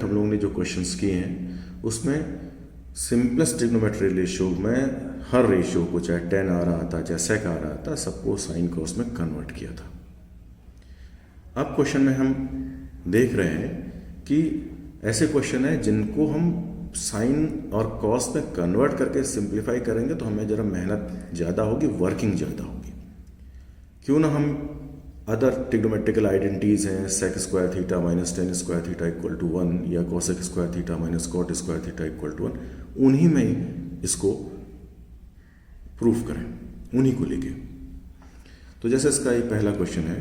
हम लोगों ने जो क्वेश्चंस किए हैं उसमें सिंपलेस्ट ट्रिग्नोमेट्री रेशियो में हर रेशियो को चाहे टेन आ रहा था चाहे सेक आ रहा था सबको साइन कॉस में कन्वर्ट किया था। अब क्वेश्चन में हम देख रहे हैं कि ऐसे क्वेश्चन है जिनको हम साइन और कॉस में कन्वर्ट करके सिंप्लीफाई करेंगे तो हमें ज़रा मेहनत ज़्यादा होगी, वर्किंग ज़्यादा होगी। क्यों ना हम अदर ट्रिग्नोमेट्रिकल आइडेंटिटीज हैं sec square theta minus tan square theta equal to 1 या cosec square theta minus cot square theta equal to 1, उन्हीं में ही इसको प्रूफ करें, उन्हीं को लेके। तो जैसे इसका ये पहला क्वेश्चन है,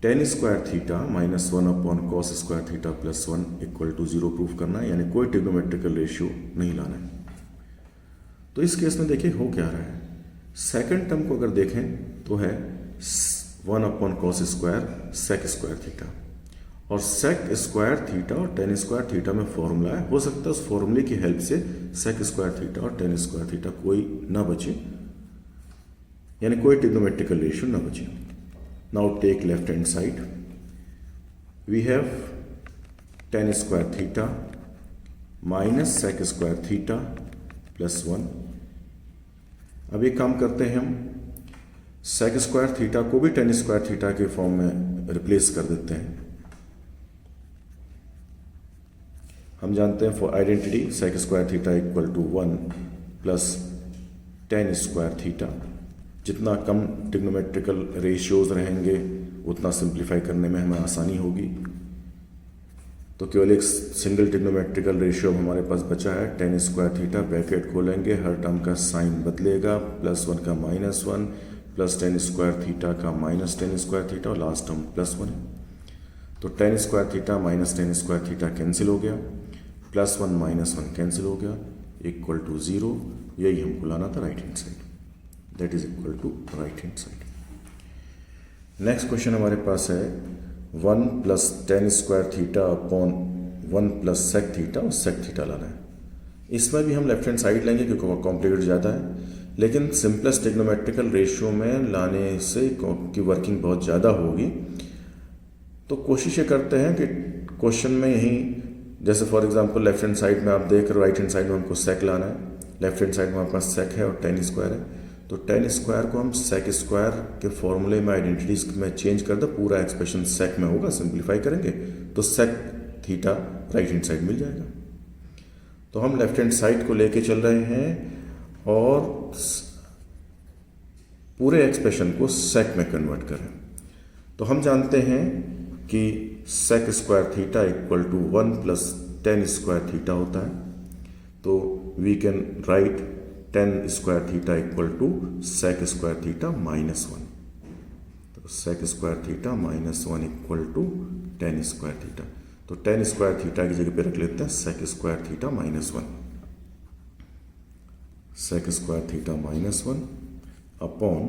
tan square theta minus 1 upon cos square theta plus 1 equal to 0 proof करना है, यानी कोई ट्रिग्नोमेट्रिकल रेशियो नहीं लाना है। तो इस केस में देखिए हो क्या रहा है, सेकंड टर्म को अगर देखें तो है 1 upon cos square sec square theta, और सेक स्क्वायर थीटा और टेन स्क्वायर थीटा में फॉर्मूला है। हो सकता है उस फॉर्मूले की हेल्प से सेक स्क्वायर थीटा और टेन स्क्वायर थीटा कोई ना बचे, यानी कोई ट्रिग्नोमेट्रिकल रेशियो ना बचे। Now take left hand side, we have tan square theta minus sec square theta plus 1। अब ये काम करते हैं, हम सेक स्क्वायर थीटा को भी टेन स्क्वायर थीटा के फॉर्म में रिप्लेस कर देते हैं। हम जानते हैं for identity sec square theta equal to 1 plus tan square theta. जितना कम ट्रिग्नोमेट्रिकल रेशियोज रहेंगे उतना सिंप्लीफाई करने में हमें आसानी होगी। तो केवल एक सिंगल ट्रिग्नोमेट्रिकल रेशियो हमारे पास बचा है, टेन स्क्वायर थीटा, ब्रैकेट खोलेंगे, हर टर्म का साइन बदलेगा, प्लस 1 का minus 1 plus tan square theta का माइनस टेन स्क्वायर थीटा और लास्ट टर्म प्लस 1 है। तो tan square theta minus tan square theta cancel हो गया, प्लस 1 माइनस 1 कैंसिल हो गया, इक्वल टू 0। यही हमको लाना था right hand side, that is equal to right hand side. Next question हमारे पास है 1 plus tan square theta upon 1 plus sec theta और सेक थीटा लाना है। इसमें भी हम लेफ्ट हैंड साइड लेंगे क्योंकि कॉम्प्लिकेट ज़्यादा है, लेकिन सिंपलेस्ट ट्रिग्नोमेट्रिकल रेशियो में लाने से की वर्किंग बहुत ज़्यादा होगी। तो कोशिश ये करते हैं कि क्वेश्चन में यही, जैसे for example left hand side में आप देख रहे हो, राइट हैंड साइड में हमको सेक लाना है, लेफ्ट हैंड साइड में हमारे पास सेक है और टेन स्क्वायर है। तो टेन स्क्वायर को हम सेक स्क्वायर के फॉर्मूले में आइडेंटिटीज में चेंज कर दो, पूरा एक्सप्रेशन सेक में होगा, सिंप्लीफाई करेंगे तो sec theta right hand side मिल जाएगा। तो हम लेफ्ट हैंड साइड को लेके चल रहे हैं और पूरे एक्सप्रेशन को सेक में कन्वर्ट करें। तो हम जानते हैं कि sec square theta equal to 1 plus tan square theta होता है। तो we can write tan square theta equal to sec square theta minus 1। तो sec square theta minus 1 equal to tan square theta. तो टेन स्क्वायर थीटा की जगह पे रख लेते हैं sec square theta minus 1, sec square theta minus 1 upon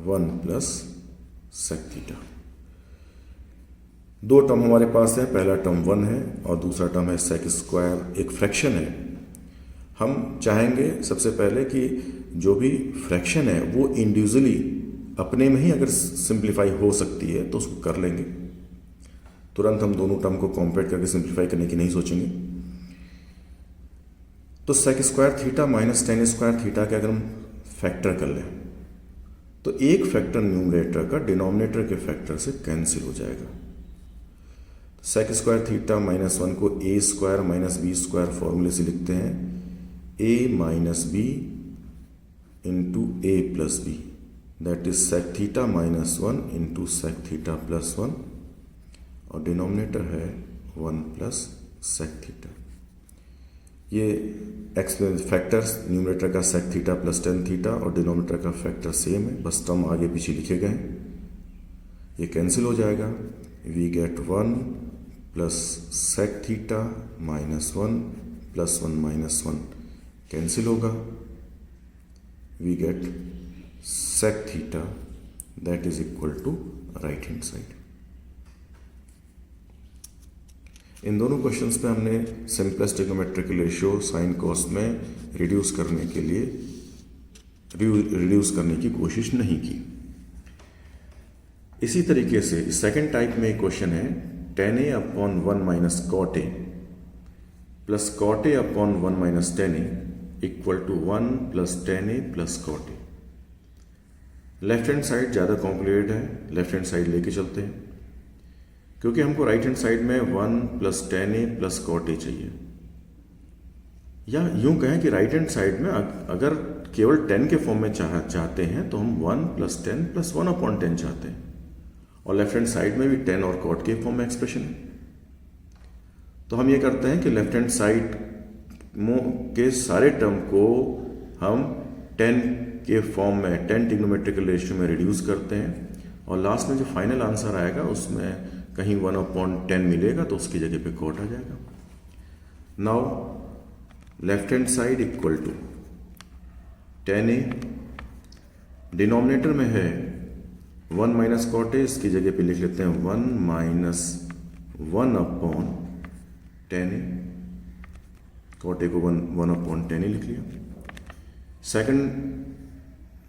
1 plus sec theta. दो term हमारे पास है, पहला टर्म 1 है और दूसरा टर्म है सेक स्क्वायर, एक फ्रैक्शन है। हम चाहेंगे सबसे पहले कि जो भी फ्रैक्शन है वो इंडिविजुअली अपने में ही अगर सिंप्लीफाई हो सकती है तो उसको कर लेंगे। तुरंत हम दोनों टर्म को कॉम्पेयर करके सिंप्लीफाई करने की नहीं सोचेंगे। तो sec square theta minus tan square theta के अगर हम फैक्टर कर लें तो एक फैक्टर न्यूमरेटर का डिनोमिनेटर के फैक्टर से कैंसिल हो जाएगा। सेक स्क्वायर थीटा माइनस 1 को a square minus b square फॉर्मूले से लिखते हैं, a minus b into a plus b, that is sec theta minus 1 into sec theta plus 1, और डिनोमिनेटर है 1 प्लस सेक थीटा। ये फैक्टर्स न्यूमरेटर का sec theta plus tan theta और denominator का फैक्टर सेम है, बस टर्म आगे पीछे लिखे गए हैं। ये कैंसिल हो जाएगा, we get 1 plus sec theta minus 1 plus 1 minus 1 cancel होगा, we get sec theta that is equal to right hand side. इन दोनों क्वेश्चंस पे हमने simplest trigonometrical ratio sine cos में रिड्यूस करने के लिए रिड्यूस करने की कोशिश नहीं की। इसी तरीके से सेकंड टाइप में एक क्वेश्चन है tan a upon 1 minus cot A plus cot A upon 1 minus tan A equal to 1 plus tan A plus cot A. Left hand side ज़्यादा कॉम्प्लिकेटेड है, लेफ्ट हैंड साइड लेके चलते हैं, क्योंकि हमको राइट हैंड साइड में 1 plus tan A plus cot A चाहिए। या यूं कहें कि राइट हैंड साइड में अगर केवल 10 के फॉर्म में चाहते हैं तो हम 1 प्लस 10 प्लस 1 अपॉन 10 चाहते हैं, और लेफ्ट हैंड साइड में भी 10 और कॉट के फॉर्म में एक्सप्रेशन है। तो हम ये करते हैं कि लेफ्ट हैंड साइड के सारे टर्म को हम 10 के फॉर्म में 10 ट्रिग्नोमेट्रिकल रेशियो में रिड्यूस करते हैं, और लास्ट में जो फाइनल आंसर आएगा उसमें कहीं 1 अपॉन 10 मिलेगा तो उसकी जगह पे कॉट आ जाएगा। Now left hand side equal to 10a, denominator में है 1 माइनस कॉट ए, इसकी जगह पे लिख लेते हैं 1 minus 1 upon 10a, cot A को 1 अपॉन 10a लिख लिया। सेकंड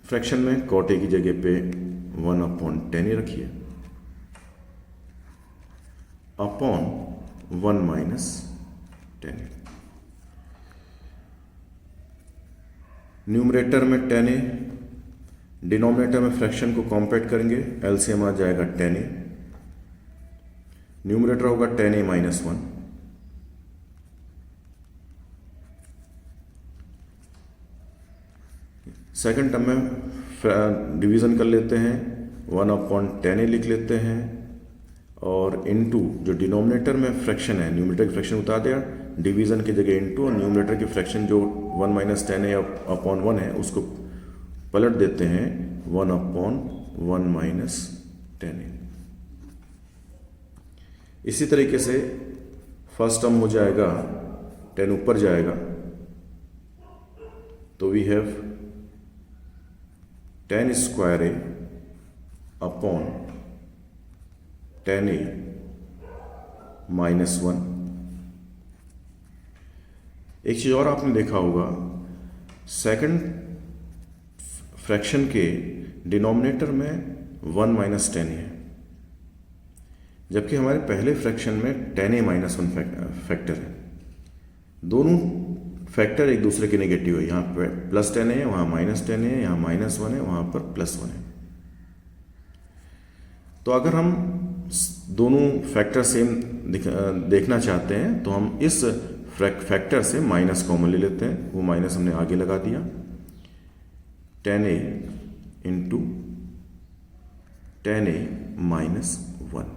फ्रैक्शन में कॉट ए की जगह पे 1 अपॉन 10a रखिए, अपॉन 1 माइनस 10a। न्यूमरेटर में 10a, डिनोमिनेटर में फ्रैक्शन को कॉम्पैक्ट करेंगे, एलसीएम आ जाएगा 10a, न्यूमरेटर होगा 10a माइनस 1, सेकंड टर्म में डिवीजन कर लेते हैं, 1 अपॉन 10a लिख लेते हैं, और इनटू जो डिनोमिनेटर में फ्रैक्शन है, न्यूमरेटर की फ्रैक्शन उतार दिया, डिवीजन की जगह इनटू, और न्यूमरेटर की फ्रैक्शन जो 1 माइनस 10a अपॉन 1 है उसको पलट देते हैं 1 अपॉन 1 माइनस 10a। इसी तरीके से फर्स्ट टर्म हो जाएगा 10 ऊपर जाएगा, तो we have 10 square A upon 10a minus 1। एक चीज और आपने देखा होगा, सेकंड फ्रैक्शन के डिनोमिनेटर में 1 माइनस 10 है, जबकि हमारे पहले फ्रैक्शन में 10a माइनस 1 फैक्टर है। दोनों फैक्टर एक दूसरे के नेगेटिव है, यहाँ पे प्लस 10 है, वहाँ माइनस 10 है, यहाँ माइनस 1 है, वहाँ पर प्लस 1 है। तो अगर हम दोनों फैक्टर सेम देखना चाहते हैं तो हम इस फैक्टर से माइनस कॉमन ले लेते हैं, वो माइनस हमने आगे लगा दिया, 10a इंटू 10a माइनस 1।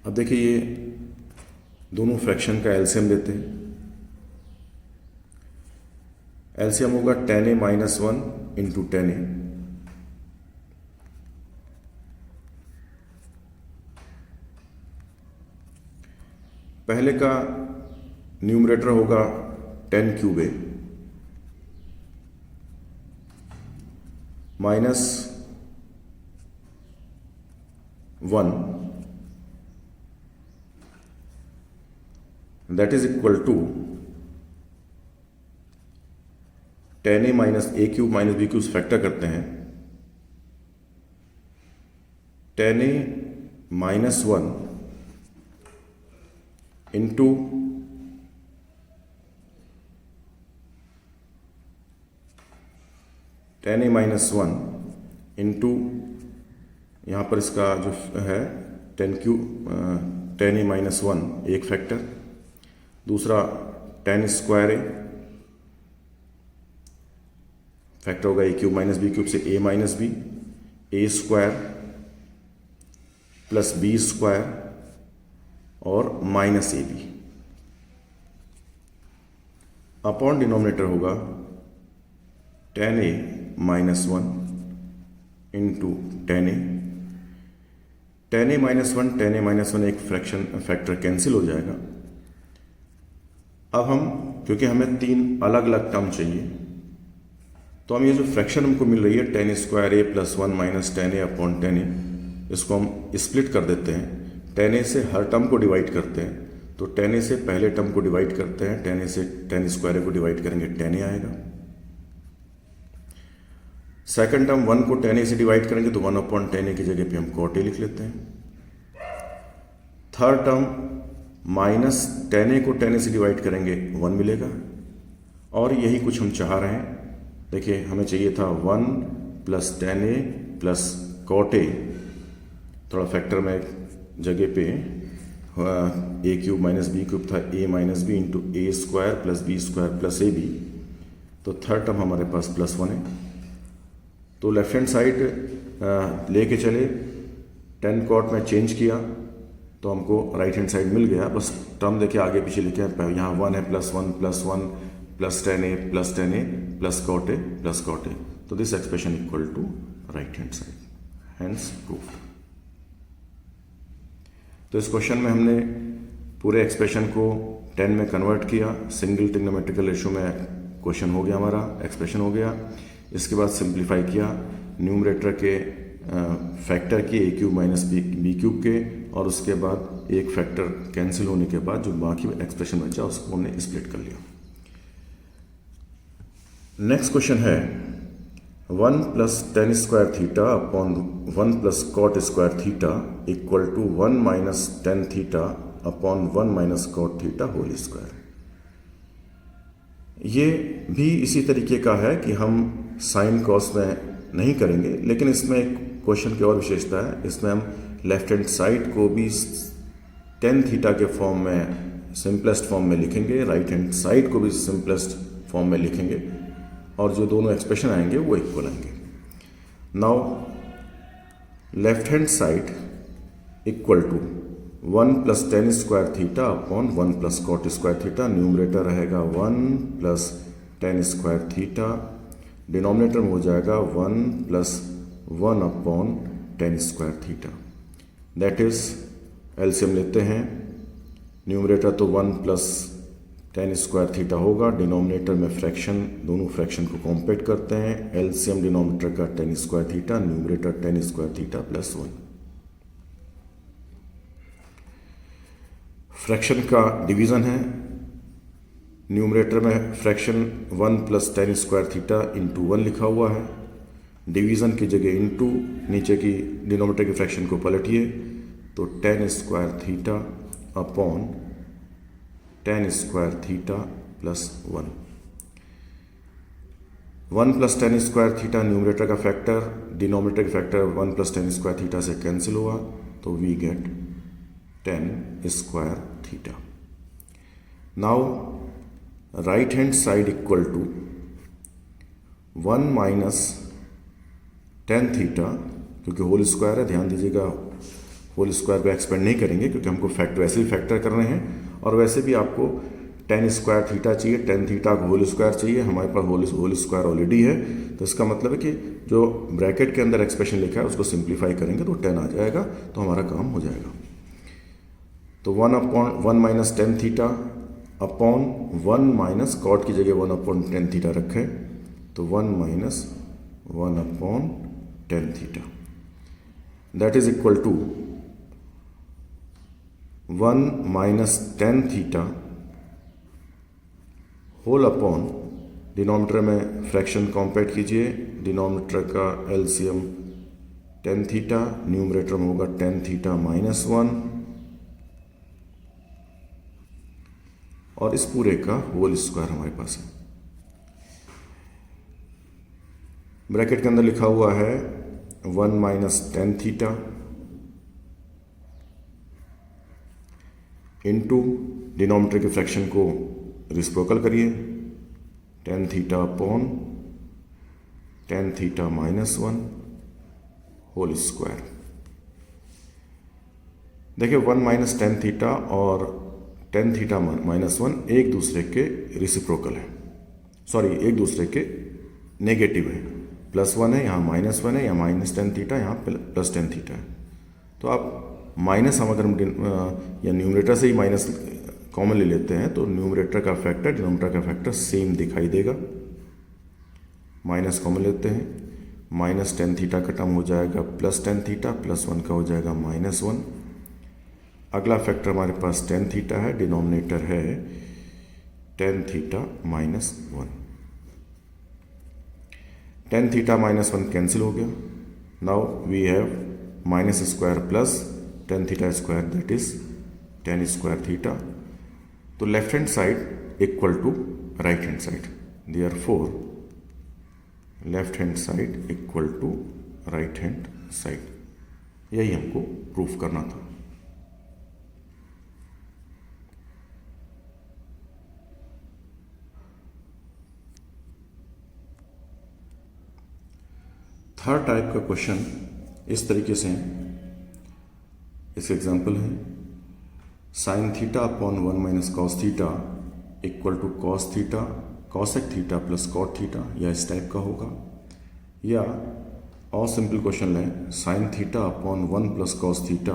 अब देखिए ये दोनों फ्रैक्शन का एलसीएम लेते हैं, एलसीएम होगा 10a माइनस 1 इंटू 10a, पहले का न्यूमरेटर होगा 10 cube A minus 1, that is equal to 10a minus A cube minus B cube factor करते हैं, 10a minus 1 into 10a minus 1 into, यहाँ पर इसका जो है 10a माइनस 1 एक फैक्टर, दूसरा 10 स्क्वायर ए फैक्टर होगा a cube minus B cube से a minus b, a square plus b square और minus a b, upon denominator होगा 10a minus 1 into 10a, 10a minus 1 10a minus 1 एक fraction factor cancel हो जाएगा। अब हम, क्योंकि हमें 3 अलग अलग टर्म चाहिए, तो हम ये जो फ्रैक्शन हमको मिल रही है 10 square a plus 1 minus 10a upon 10a, इसको हम स्प्लिट कर देते हैं, 10a से हर टर्म को डिवाइड करते हैं, तो 10a से पहले टर्म को डिवाइड करते हैं, 10a से 10 स्क्वायर को डिवाइड करेंगे 10a आएगा। सेकंड टर्म 1 को 10a से डिवाइड करेंगे तो 1 अपॉन 10a की जगह पे हम cot a लिख लेते हैं। थर्ड टर्म माइनस टेन ए को टेन ए से डिवाइड करेंगे 1 मिलेगा, और यही कुछ हम चाह रहे हैं। देखिए हमें चाहिए था 1 plus tan A plus cot a, थोड़ा फैक्टर में जगह पे a cube minus B cube था, a minus b into a square plus b square plus a b, तो थर्ड टर्म हमारे पास +1 है। तो लेफ्ट हैंड साइड लेके चले, 10 कॉट में चेंज किया तो हमको राइट हैंड साइड मिल गया। बस टर्म देखिए आगे पीछे लिखे हैं, यहाँ 1 है +1 plus tan A plus cot a, तो this expression equal to right hand side, hence proved. तो इस क्वेश्चन में हमने पूरे एक्सप्रेशन को 10 में कन्वर्ट किया, सिंगल ट्रिग्नोमेट्रिकल रेशियो में क्वेश्चन हो गया, हमारा एक्सप्रेशन हो गया। इसके बाद सिंप्लीफाई किया, न्यूमरेटर के फैक्टर किए ए क्यूब माइनस बी क्यूब के, और उसके बाद एक फैक्टर कैंसिल होने के बाद जो बाकी एक्सप्रेशन बचा उसको हमने स्प्लिट कर लिया। नेक्स्ट क्वेश्चन है 1 plus tan square theta upon 1 plus cot square theta equal to 1 minus tan theta upon 1 minus cot theta whole square. ये भी इसी तरीके का है कि हम साइन कॉस में नहीं करेंगे, लेकिन इसमें एक क्वेश्चन की और विशेषता है, इसमें हम लेफ्ट हैंड साइड को भी टेन थीटा के फॉर्म में सिंपलेस्ट फॉर्म में लिखेंगे, राइट हैंड साइड को भी सिंपलेस्ट फॉर्म में लिखेंगे, और जो दोनों एक्सप्रेशन आएंगे वो इक्वल आएंगे। Now left hand side equal to 1 plus tan square theta upon 1 plus cot square theta, numerator रहेगा 1 plus tan square theta, denominator में हो जाएगा 1 plus 1 upon tan square theta. That is LCM लेते हैं, numerator तो 1 plus tan square theta होगा, denominator में fraction, दोनों फ्रैक्शन को कॉम्पेट करते हैं, एलसीएम डिनोमिनेटर का tan square theta, numerator tan square theta plus 1। Fraction का डिवीज़न है, न्यूमरेटर में fraction 1 plus tan square theta into 1 लिखा हुआ है, डिवीज़न की जगह इंटू, नीचे की डिनोमिनेटर की फ्रैक्शन को पलटिए तो tan square theta upon tan square theta plus 1। 1 plus tan square theta numerator का फैक्टर, डिनोमिनेटर का factor 1 plus tan square theta से कैंसिल हुआ, तो we get 10 square theta. Now right hand side equal to 1 minus tan theta, क्योंकि whole square है, ध्यान दीजिएगा whole square को एक्सपेंड नहीं करेंगे क्योंकि हमको फैक्टर वैसे ही फैक्टर कर रहे हैं, और वैसे भी आपको टेन स्क्वायर थीटा चाहिए, टेन थीटा को होल स्क्वायर चाहिए, हमारे पास होल स्क्वायर ऑलरेडी है, तो इसका मतलब है कि जो ब्रैकेट के अंदर एक्सप्रेशन लिखा है उसको सिंप्लीफाई करेंगे तो 10 आ जाएगा, तो हमारा काम हो जाएगा। तो 1 upon 1 minus tan theta upon 1 minus cot की जगह 1 अपॉन टेन थीटा रखें, तो 1 minus 1 upon tan theta, that is equal to 1 minus tan theta whole upon, denominator में फ्रैक्शन कॉम्पेट कीजिए, डिनोमिनेटर का एलसीएम टेन थीटा, न्यूमरेटर में होगा टेन थीटा माइनस 1, और इस पूरे का होल स्क्वायर हमारे पास है। ब्रैकेट के अंदर लिखा हुआ है 1 minus tan theta into denominator के फ्रैक्शन को रिस्प्रोकल करिए, tan theta upon tan theta minus 1 whole square. देखिए 1 माइनस टेन थीटा और टेन थीटा माइनस 1 एक दूसरे के रिसिप्रोकल है, सॉरी एक दूसरे के नेगेटिव है, +1 है यहाँ -1 है, यहाँ माइनस टेन थीटा यहाँ प्लस टेन थीटा है। तो आप माइनस हम अगर या न्यूमरेटर से ही माइनस कॉमन ले लेते हैं तो न्यूमरेटर का फैक्टर डिनोमिनेटर का फैक्टर सेम दिखाई देगा। माइनस कॉमन लेते हैं, माइनस टेन थीटा का टर्म हो जाएगा प्लस टेन थीटा, +1 का हो जाएगा -1। अगला फैक्टर हमारे पास टेन थीटा है, डिनोमिनेटर है tan theta -1। Tan theta -1 cancel हो गया। Now we have minus square plus tan theta square, that is tan square theta. तो left hand side equal to right hand side, therefore left hand side equal to right hand side, यही हमको proof करना था। Third type का question इस तरीके से है, इसके एग्जाम्पल है sine theta upon 1 minus cos theta equal to cos theta cosec theta plus cot theta, या इस टाइप का होगा। या और सिंपल क्वेश्चन लें, sine theta upon 1 plus cos theta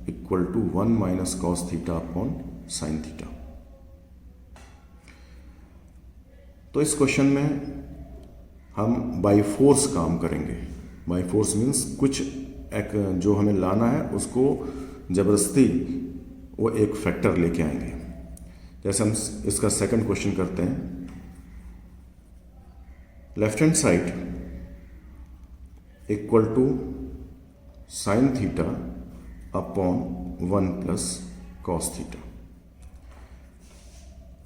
equal to 1 minus cos theta upon sine theta. तो इस question में हम बाई फोर्स काम करेंगे। बाई फोर्स मीन्स कुछ एक जो हमें लाना है उसको जबरदस्ती वो एक फैक्टर लेके आएंगे। जैसे हम इसका सेकंड क्वेश्चन करते हैं, left hand side equal to sine theta upon 1 plus cos theta.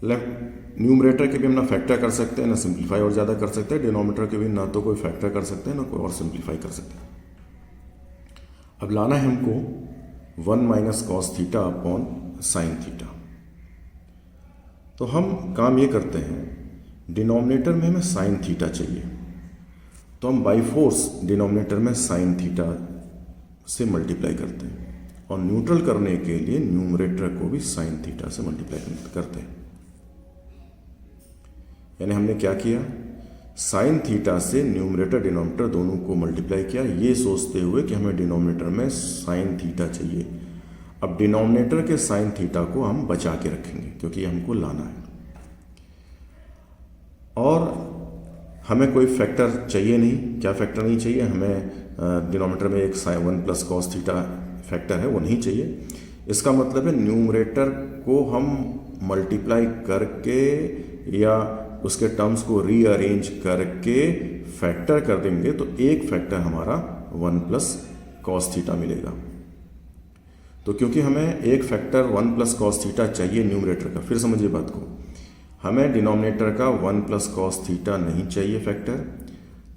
Numerator के भी हम ना फैक्टर कर सकते हैं ना सिंप्लीफाई और ज़्यादा कर सकते हैं, डिनोमिनेटर के भी ना तो कोई फैक्टर कर सकते हैं ना कोई और सिंप्लीफाई कर सकते हैं। अब लाना है हमको 1 minus cos theta upon sine theta. तो हम काम ये करते हैं, डिनोमिनेटर में हमें साइन थीटा चाहिए, तो हम बाई फोर्स डिनोमिनेटर में साइन थीटा से मल्टीप्लाई करते हैं और न्यूट्रल करने के लिए न्यूमरेटर को भी साइन थीटा से मल्टीप्लाई करते हैं। यानी हमने क्या किया, साइन थीटा से न्यूमरेटर डिनोमिनेटर दोनों को मल्टीप्लाई किया, ये सोचते हुए कि हमें डिनोमिनेटर में साइन थीटा चाहिए। अब डिनोमिनेटर के साइन थीटा को हम बचा के रखेंगे क्योंकि हमको लाना है, और हमें कोई फैक्टर चाहिए नहीं। क्या फैक्टर नहीं चाहिए हमें? डिनोमिनेटर में एक 1 प्लस कॉस थीटा फैक्टर है, वो नहीं चाहिए। इसका मतलब है न्यूमरेटर को हम मल्टीप्लाई करके या उसके टर्म्स को रीअरेंज करके फैक्टर कर देंगे तो एक फैक्टर हमारा 1 प्लस कॉस थीटा मिलेगा। तो क्योंकि हमें एक फैक्टर 1 प्लस कॉस थीटा चाहिए न्यूमरेटर का, फिर समझिए बात को, हमें डिनोमिनेटर का 1 प्लस कॉस थीटा नहीं चाहिए फैक्टर।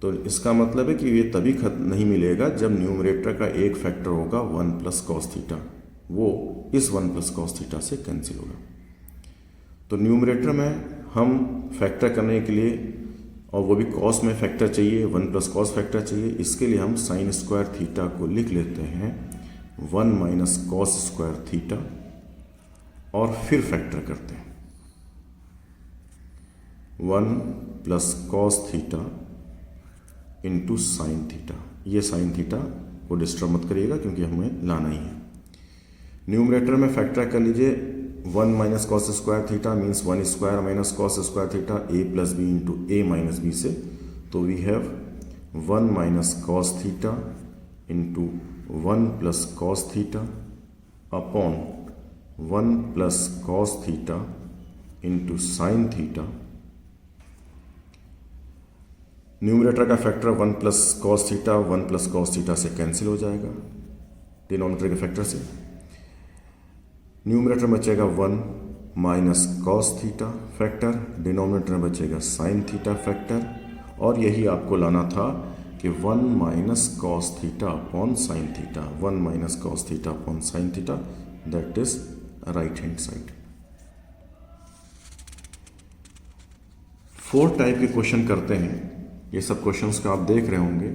तो इसका मतलब है कि ये तभी खत्म नहीं मिलेगा जब न्यूमरेटर का एक फैक्टर होगा 1 प्लस कॉस थीटा, वो इस 1 प्लस कॉस थीटा से कैंसिल होगा। तो न्यूमरेटर में हम फैक्टर करने के लिए, और वो भी कॉस में फैक्टर चाहिए, 1 प्लस कॉस फैक्टर चाहिए, इसके लिए हम साइन स्क्वायर थीटा को लिख लेते हैं 1 माइनस कॉस स्क्वायर थीटा और फिर फैक्टर करते हैं 1 plus cos theta into sine theta. ये साइन थीटा को डिस्टर्ब मत करिएगा क्योंकि हमें लाना ही है। न्यूमरेटर में फैक्टर कर लीजिए 1 minus cos square theta means 1 square minus cos square theta a plus b into a minus b से, तो we have 1 minus cos theta into 1 plus cos theta upon 1 plus cos theta into sine theta. Numerator का factor 1 plus cos theta 1 plus cos theta से cancel हो जाएगा denominator के factor से। Numerator में बचेगा 1 minus cos theta factor, denominator में बचेगा साइन थीटा फैक्टर, और यही आपको लाना था कि 1 minus cos theta upon sine theta, 1 minus cos theta upon sine theta, that is right hand side. 4 type के क्वेश्चन करते हैं। ये सब क्वेश्चंस का आप देख रहे होंगे,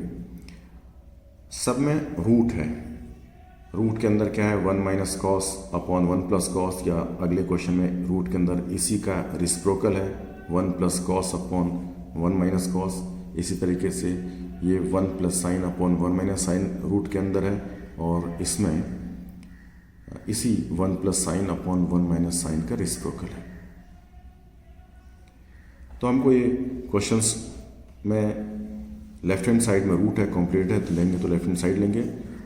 सब में रूट है। रूट के अंदर क्या है? 1 minus cos upon 1 plus cos, या अगले क्वेश्चन में रूट के अंदर इसी का रिसिप्रोकल है 1 plus cos upon 1 minus cos. इसी तरीके से ये 1 plus sine upon 1 minus sine root के अंदर है, और इसमें इसी 1 plus sine upon 1 minus sine का रिसिप्रोकल है। तो हमको ये क्वेश्चंस में लेफ्ट हैंड साइड में रूट है, कॉम्प्लीट है, तो लेंगे तो लेफ्ट हैंड साइड लेंगे,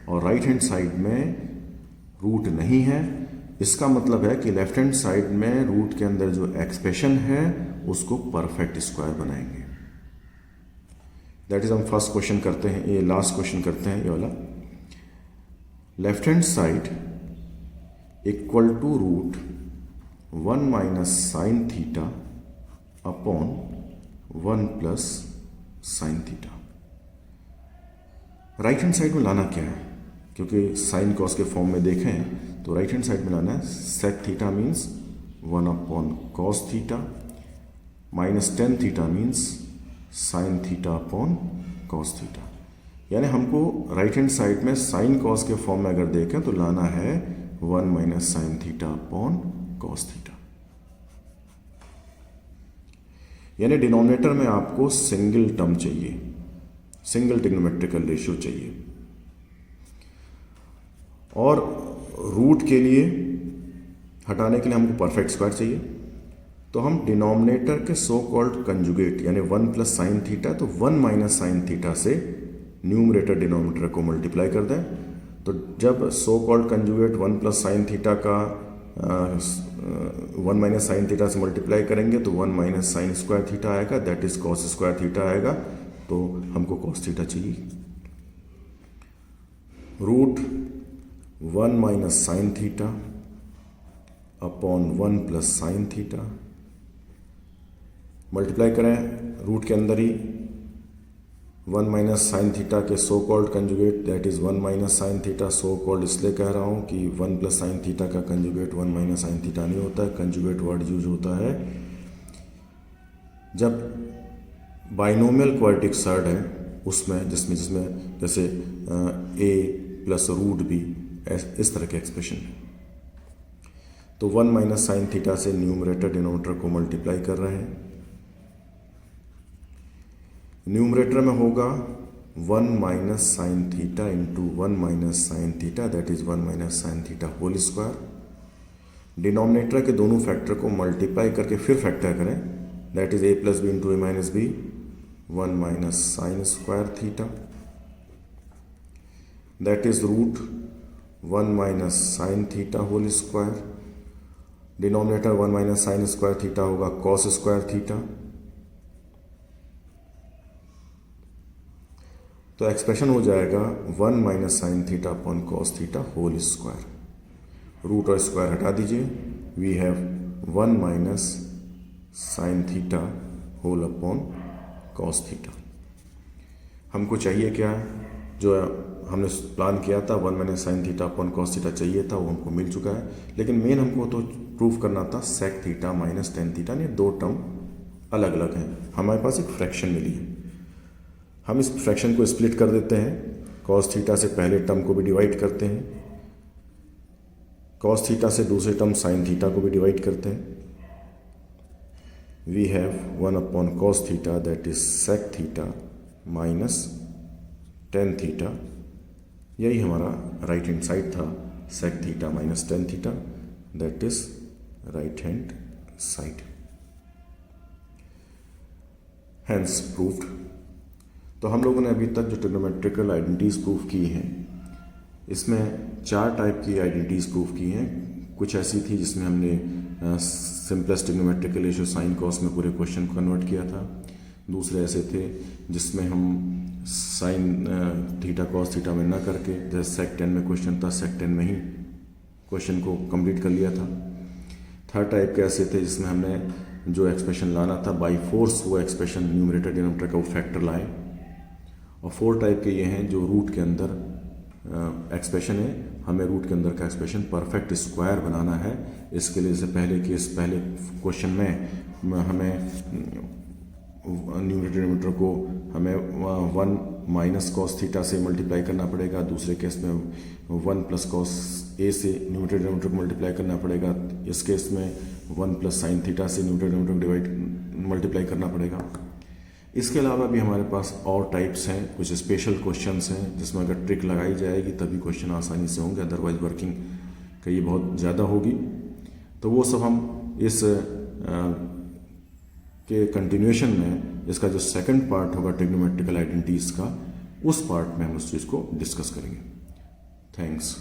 और राइट हैंड साइड में रूट नहीं है। इसका मतलब है कि लेफ्ट हैंड साइड में रूट के अंदर जो एक्सप्रेशन है उसको परफेक्ट स्क्वायर बनाएंगे। दैट इज हम फर्स्ट क्वेश्चन करते हैं, ये लास्ट क्वेश्चन करते हैं, ये वाला। Left hand side equal to root 1 minus sine theta upon 1 plus sine theta. Right hand side में लाना क्या है, क्योंकि साइन कॉस के फॉर्म में देखें तो राइट हैंड साइड में लाना है sec theta means 1 upon cos theta minus tan theta means sine theta upon cos theta. यानी हमको राइट हैंड साइड में साइन कॉस के फॉर्म में अगर देखें तो लाना है 1 minus sine theta upon cos theta. यानी डिनोमिनेटर में आपको सिंगल टर्म चाहिए, सिंगल ट्रिग्नोमेट्रिकल रेशियो चाहिए। और रूट के लिए हटाने के लिए हमको परफेक्ट स्क्वायर चाहिए, तो हम डिनोमिनेटर के सो कॉल्ड कंजुगेट यानी 1 प्लस साइन थीटा, तो 1 माइनस साइन थीटा से न्यूमरेटर डिनोमिनेटर को मल्टीप्लाई कर दें। तो जब so called conjugate 1 plus sine theta का 1 माइनस साइन थीटा से मल्टीप्लाई करेंगे तो 1 माइनस साइन स्क्वायर थीटा आएगा, that is cos square theta आएगा। तो हमको कॉस थीटा चाहिए। Root 1 minus sine theta upon 1 plus sine theta, multiply करें रूट के अंदर ही 1 माइनस साइन थीटा के सो called conjugate that is 1 minus sine theta. So called इसलिए कह रहा हूं कि 1 प्लस साइन थीटा का कंजुगेट 1 माइनस साइन थीटा नहीं होता है। कंजुगेट वर्ड यूज होता है जब बाइनोमियल क्वाड्रेटिक सर्ड है उसमें, जिसमें जैसे a प्लस रूट बी, इस तरह के एक्सप्रेशन है। तो 1 माइनस साइन थीटा से न्यूमरेटर डिनोमिनेटर को मल्टीप्लाई कर रहे हैं। न्यूमरेटर में होगा 1 minus sine theta into 1 minus sine theta that is 1 minus sine theta whole square. Denominator के दोनों फैक्टर को मल्टीप्लाई करके फिर फैक्टर करें, that is a plus b into a minus b 1 minus sine square theta, that is root 1 minus sine theta whole square. Denominator 1 minus sine square theta होगा cos square theta. तो expression हो जाएगा 1 minus sine theta upon cos theta whole square. Root और square हटा दीजिए, we have 1 minus sine theta whole upon cos theta. हमको चाहिए क्या, जो हमने प्लान किया था 1 minus sine theta upon cos theta चाहिए था, वो हमको मिल चुका है। लेकिन मेन हमको तो प्रूफ करना था sec theta minus tan theta, ये दो टर्म अलग अलग हैं। हमारे पास एक फ्रैक्शन मिली है, हम इस फ्रैक्शन को स्प्लिट कर देते हैं। कॉस थीटा से पहले टर्म को भी डिवाइड करते हैं, कॉस थीटा से दूसरे टर्म साइन थीटा को भी डिवाइड करते हैं। We have 1 upon cos theta that is sec theta minus tan theta. यही हमारा राइट हैंड साइड था, sec theta minus tan theta, that is right hand side. Hence proved. तो हम लोगों ने अभी तक जो ट्रिग्नोमेट्रिकल आइडेंटिटीज प्रूफ की हैं, इसमें 4 टाइप की आइडेंटिटीज प्रूफ की हैं। कुछ ऐसी थी जिसमें हमने simplest trigonometrical ratio sine cos में पूरे क्वेश्चन को कन्वर्ट किया था। दूसरे ऐसे थे जिसमें हम साइन थीटा कॉस थीटा में ना करके, जैसे सेक 10 में क्वेश्चन था, सेक 10 में ही क्वेश्चन को कंप्लीट कर लिया था। थर्ड टाइप के ऐसे थे जिसमें हमने जो एक्सप्रेशन लाना था बाई फोर्स, वो एक्सप्रेशन न्यूमरेटर डिनोमिनेटर का वो फैक्टर लाए। और फोर्थ टाइप के ये हैं जो रूट के अंदर एक्सप्रेशन है, हमें रूट के अंदर का एक्सप्रेशन परफेक्ट स्क्वायर बनाना है। इसके लिए जैसे पहले क्वेश्चन में हमें न्यूमरेटर डिनोमिनेटर को हमें 1 माइनस कॉस थीटा से मल्टीप्लाई करना पड़ेगा, दूसरे केस में 1 प्लस कॉस ए से न्यूमरेटर डिनोमिनेटर को मल्टीप्लाई करना पड़ेगा, इस केस में 1 प्लस साइन थीटा से न्यूमरेटर डिनोमिनेटर को मल्टीप्लाई करना पड़ेगा। इसके अलावा भी हमारे पास और टाइप्स हैं, कुछ स्पेशल क्वेश्चंस हैं जिसमें अगर ट्रिक लगाई जाएगी तभी क्वेश्चन आसानी से होंगे, अदरवाइज वर्किंग का ये बहुत ज़्यादा होगी। तो वो सब हम इस के कंटिन्यूएशन में, इसका जो सेकंड पार्ट होगा ट्रिग्नोमेट्रिकल आइडेंटिटीज़ का, उस पार्ट में हम उस चीज़ को डिस्कस करेंगे। थैंक्स।